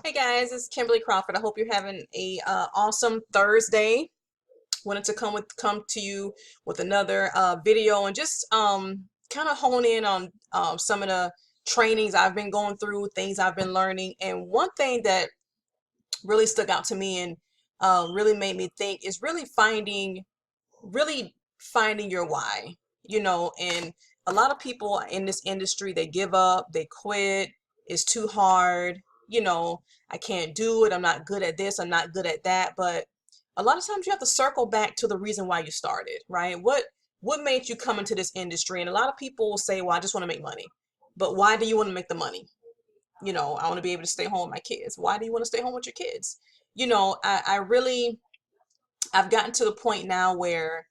Hey guys, it's Kimberly Crawford. I hope you're having a awesome Thursday. Wanted to come to you with another video and just kind of hone in on some of the trainings I've been going through, things I've been learning. And one thing that really stuck out to me and really made me think is really finding your why. And a lot of people in this industry, they give up, they quit, it's too hard, I can't do it, I'm not good at this, I'm not good at that. But a lot of times you have to circle back to the reason why you started, right? What made you come into this industry? And a lot of people will say, well, I just want to make money. But why do you want to make the money? I want to be able to stay home with my kids. Why do you want to stay home with your kids? I've gotten to the point now where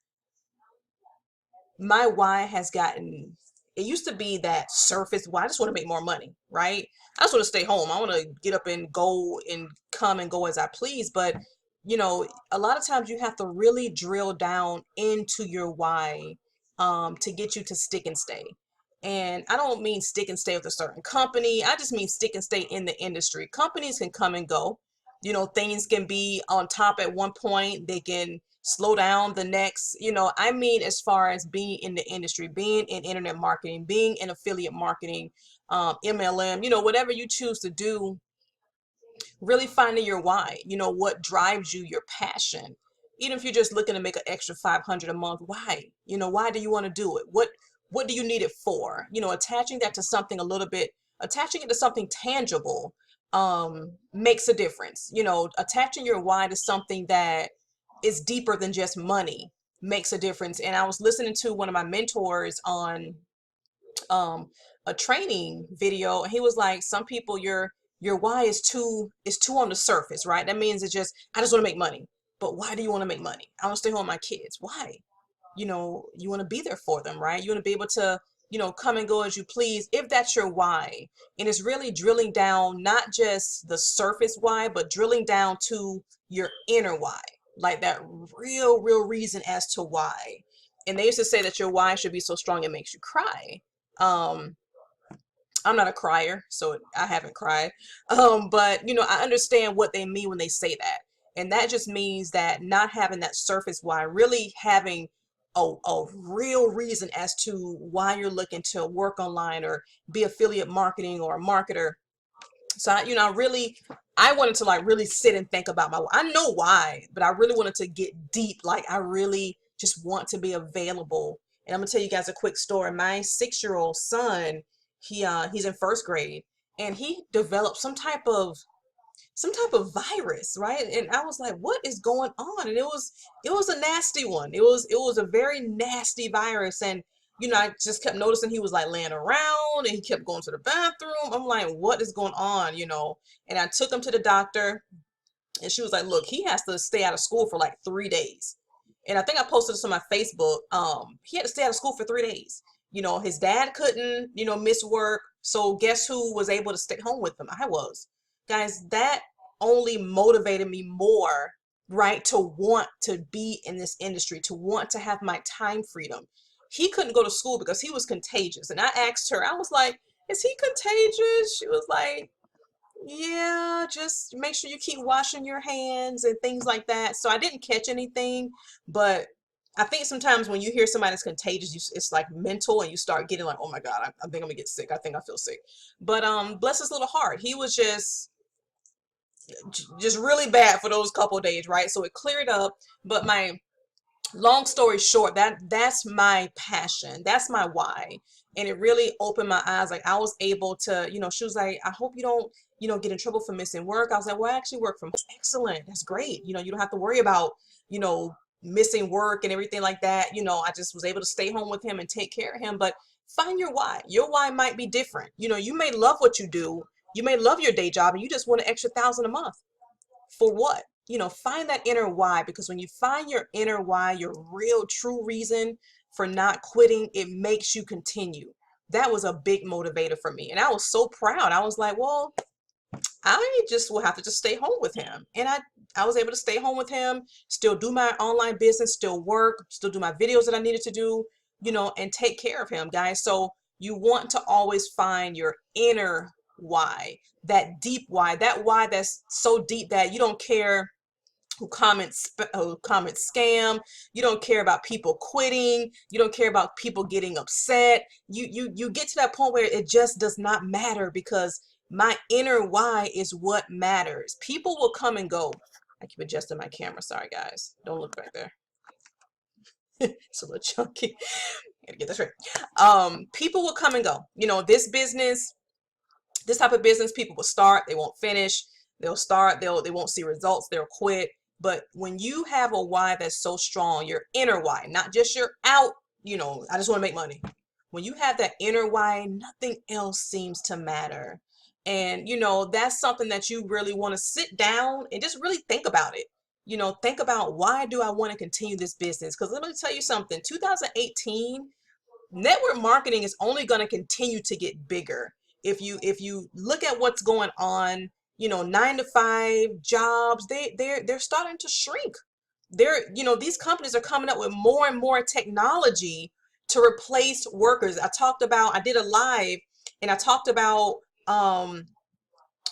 my why has gotten, it used to be that surface why. I just want to make more money, right? I just want to stay home. I want to get up and go and come and go as I please. But a lot of times you have to really drill down into your why to get you to stick and stay. And I don't mean stick and stay with a certain company. I just mean stick and stay in the industry. Companies can come and go. Things can be on top at one point, they can slow down the next. I mean, as far as being in the industry, being in internet marketing, being in affiliate marketing, MLM, whatever you choose to do, really finding your why, what drives you, your passion. Even if you're just looking to make an extra 500 a month, why? Why do you want to do it? What do you need it for? Attaching that to something a little bit, attaching it to something tangible makes a difference. Attaching your why to something that is deeper than just money makes a difference. And I was listening to one of my mentors on um a training video, and he was like, some people, your why is too on the surface, right? That means it's just, I just want to make money. But why do you want to make money? I want to stay home with my kids. Why? You want to be there for them, right? You want to be able to come and go as you please, if that's your why. And it's really drilling down, not just the surface why, but drilling down to your inner why, like that real reason as to why. And they used to say that your why should be so strong it makes you cry. um I'm not a crier, so I haven't cried. But I understand what they mean when they say that. And that just means that not having that surface why, really having a real reason as to why you're looking to work online or be affiliate marketing or a marketer. So I wanted to like really sit and think about I know why, but I really wanted to get deep. Like, I really just want to be available. And I'm gonna tell you guys a quick story. My 6-year-old son, he's in first grade, and he developed some type of virus, right? And I was like, what is going on? And it was a nasty one. It was a very nasty virus. And I just kept noticing he was like laying around, and he kept going to the bathroom. I'm like, what is going on? And I took him to the doctor, and she was like, look, he has to stay out of school for like 3 days. And I think I posted this on my Facebook. He had to stay out of school for 3 days. His dad couldn't, miss work. So guess who was able to stay home with him? I was. Guys, that only motivated me more, right, to want to be in this industry, to want to have my time freedom. He couldn't go to school because he was contagious. And I asked her, I was like, is he contagious? She was like, yeah, just make sure you keep washing your hands and things like that. So I didn't catch anything, but I think sometimes when you hear somebody that's contagious, it's like mental, and you start getting like, oh my God, I think I'm gonna get sick. I think I feel sick. But bless his little heart, he was just really bad for those couple days, right? So it cleared up. But my long story short, that's my passion, that's my why. And it really opened my eyes. Like, I was able to, she was like, I hope you don't get in trouble for missing work. I was like, well, I actually work from home. That's excellent, that's great. You don't have to worry about you know missing work and everything like that. I just was able to stay home with him and take care of him. But find your why. Your why might be different. You may love what you do, you may love your day job, and you just want an extra 1,000 a month. For what? Find that inner why, because when you find your inner why, your real true reason for not quitting, it makes you continue. That was a big motivator for me. And I was so proud. I was like, well, I just will have to just stay home with him. And I was able to stay home with him, still do my online business, still work, still do my videos that I needed to do, and take care of him, guys. So you want to always find your inner why, that deep why, that why that's so deep that you don't care who comments scam, you don't care about people quitting, you don't care about people getting upset. You get to that point where it just does not matter, because my inner why is what matters. People will come and go. I keep adjusting my camera, sorry guys, don't look back there. It's a little chunky. Gotta get this right. People will come and go. You know, this business, this type of business, people will start, they won't finish. They'll start, they won't see results, they'll quit. But when you have a why that's so strong, your inner why, not just your out, you know, I just want to make money. When you have that inner why, nothing else seems to matter. And you know, that's something that you really want to sit down and just really think about it. You know, think about, why do I want to continue this business? Because let me tell you something, 2018, network marketing is only going to continue to get bigger. If you look at what's going on, you know, 9 to 5 jobs, they're starting to shrink. You know, these companies are coming up with more and more technology to replace workers. I did a live and I talked about um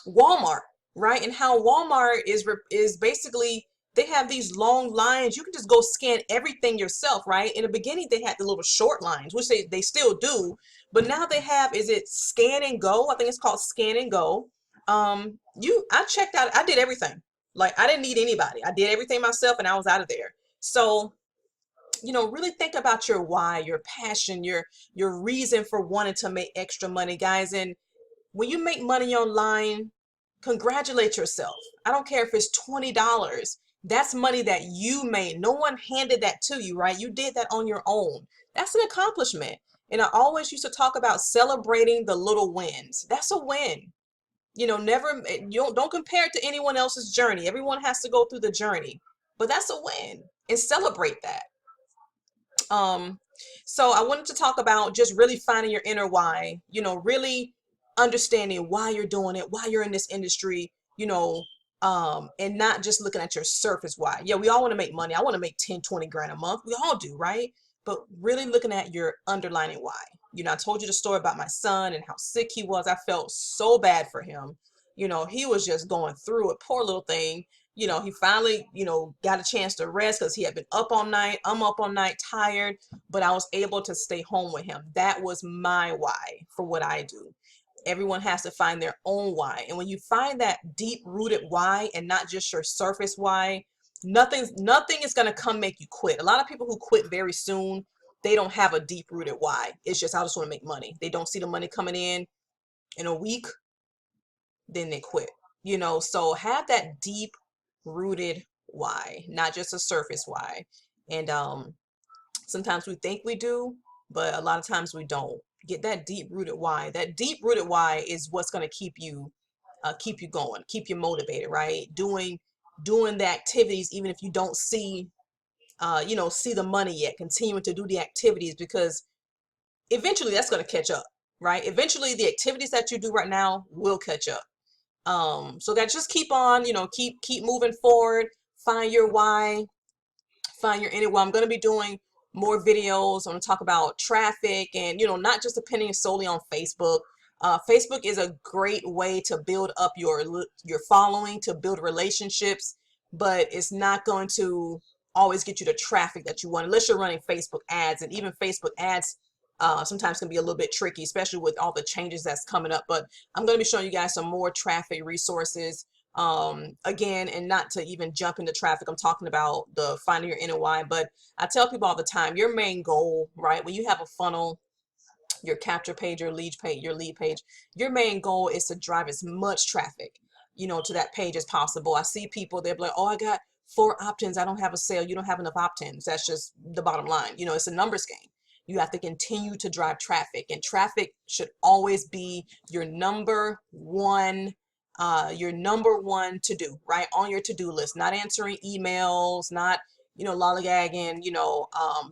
Walmart, right? And how Walmart is basically, they have these long lines. You can just go scan everything yourself, right? In the beginning, they had the little short lines, which they still do, but now they have, is it Scan and Go? I think it's called Scan and Go. I checked out, I did everything. Like, I didn't need anybody. I did everything myself and I was out of there. So, you know, really think about your why, your passion, your reason for wanting to make extra money, guys. And when you make money online, congratulate yourself. I don't care if it's $20. That's money that you made. No one handed that to you, right? You did that on your own. That's an accomplishment. And I always used to talk about celebrating the little wins. That's a win. You know, never, don't compare it to anyone else's journey. Everyone has to go through the journey, but that's a win, and celebrate that. Um, so I wanted to talk about just really finding your inner why, you know, really understanding why you're doing it, why you're in this industry, you know, and not just looking at your surface why. Yeah, we all want to make money. I want to make 10, 20 grand a month. We all do, right? But really looking at your underlining why. You know, I told you the story about my son and how sick he was. I felt so bad for him. You know, he was just going through it. Poor little thing. You know, he finally, you know, got a chance to rest because he had been up all night. I'm up all night, tired, but I was able to stay home with him. That was my why for what I do. Everyone has to find their own why. And when you find that deep rooted why and not just your surface why, nothing is going to come make you quit. A lot of people who quit very soon, they don't have a deep rooted why. It's just, I just want to make money. They don't see the money coming in a week, then they quit. You know, so have that deep rooted why, not just a surface why. And sometimes we think we do, but a lot of times we don't. Get that deep rooted why. That deep rooted why is what's going to keep you going, keep you motivated, right? Doing the activities even if you don't see you know, see the money yet. Continuing to do the activities, because eventually that's going to catch up, right? Eventually the activities that you do right now will catch up. So that, just keep on, you know, keep moving forward. Find your why, find your inner why. I'm going to be doing more videos. I'm going to talk about traffic, and you know, not just depending solely on Facebook. Facebook is a great way to build up your following, to build relationships, but it's not going to always get you the traffic that you want unless you're running Facebook ads. And even Facebook ads sometimes can be a little bit tricky, especially with all the changes that's coming up. But I'm going to be showing you guys some more traffic resources. Again, and not to even jump into traffic, I'm talking about the finding your inner why. But I tell people all the time, your main goal, right, when you have a funnel, your capture page, your lead page, your main goal is to drive as much traffic, you know, to that page as possible. I see people, they're like, oh, I got 4 opt-ins, I don't have a sale. You don't have enough opt-ins. That's just the bottom line. You know, it's a numbers game. You have to continue to drive traffic, and traffic should always be your number one to do, right, on your to-do list. Not answering emails, not, you know, lollygagging, you know,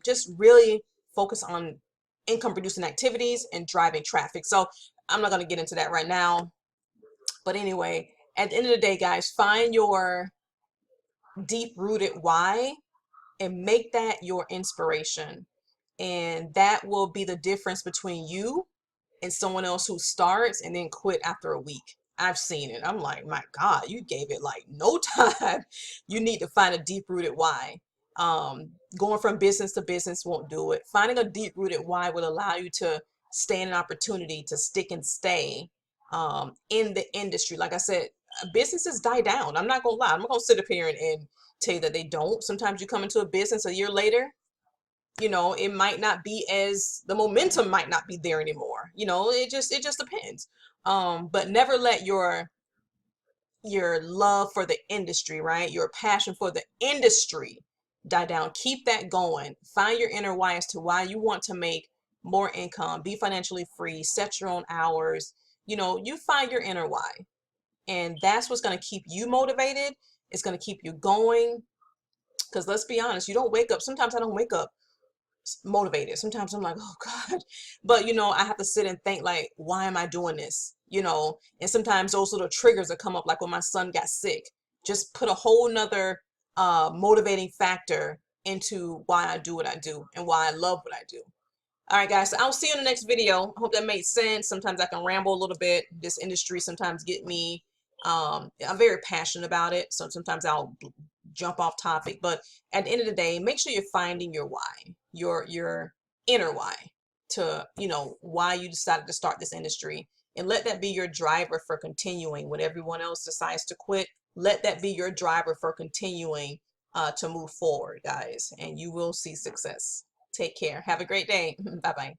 just really focus on income producing activities and driving traffic. So I'm not going to get into that right now, but anyway, at the end of the day, guys, find your deep rooted why and make that your inspiration, and that will be the difference between you and someone else who starts and then quit after a week. I've seen it. I'm like, my God, you gave it like no time. You need to find a deep-rooted why. Going from business to business won't do it. Finding a deep-rooted why will allow you to stay in an opportunity to stick and stay in the industry. Like I said, businesses die down. I'm not gonna lie. I'm not gonna sit up here and tell you that they don't. Sometimes you come into a business a year later, it might not be as the momentum might not be there anymore. It just depends. But never let your love for the industry, right? Your passion for the industry die down. Keep that going. Find your inner why as to why you want to make more income, be financially free, set your own hours. You find your inner why. And that's what's going to keep you motivated. It's going to keep you going. Because let's be honest, you don't wake up. Sometimes I don't wake up motivated. Sometimes I'm like, oh God. But I have to sit and think like, why am I doing this? And sometimes those little triggers that come up, like when my son got sick, just put a whole nother motivating factor into why I do what I do and why I love what I do. All right, guys, so I'll see you in the next video. I hope that made sense. Sometimes I can ramble a little bit. This industry sometimes get me. I'm very passionate about it, so sometimes I'll jump off topic. But at the end of the day, make sure you're finding your why, your inner why, to why you decided to start this industry, and let that be your driver for continuing when everyone else decides to quit. Let that be your driver for continuing to move forward, guys, and you will see success. Take care. Have a great day. Bye bye.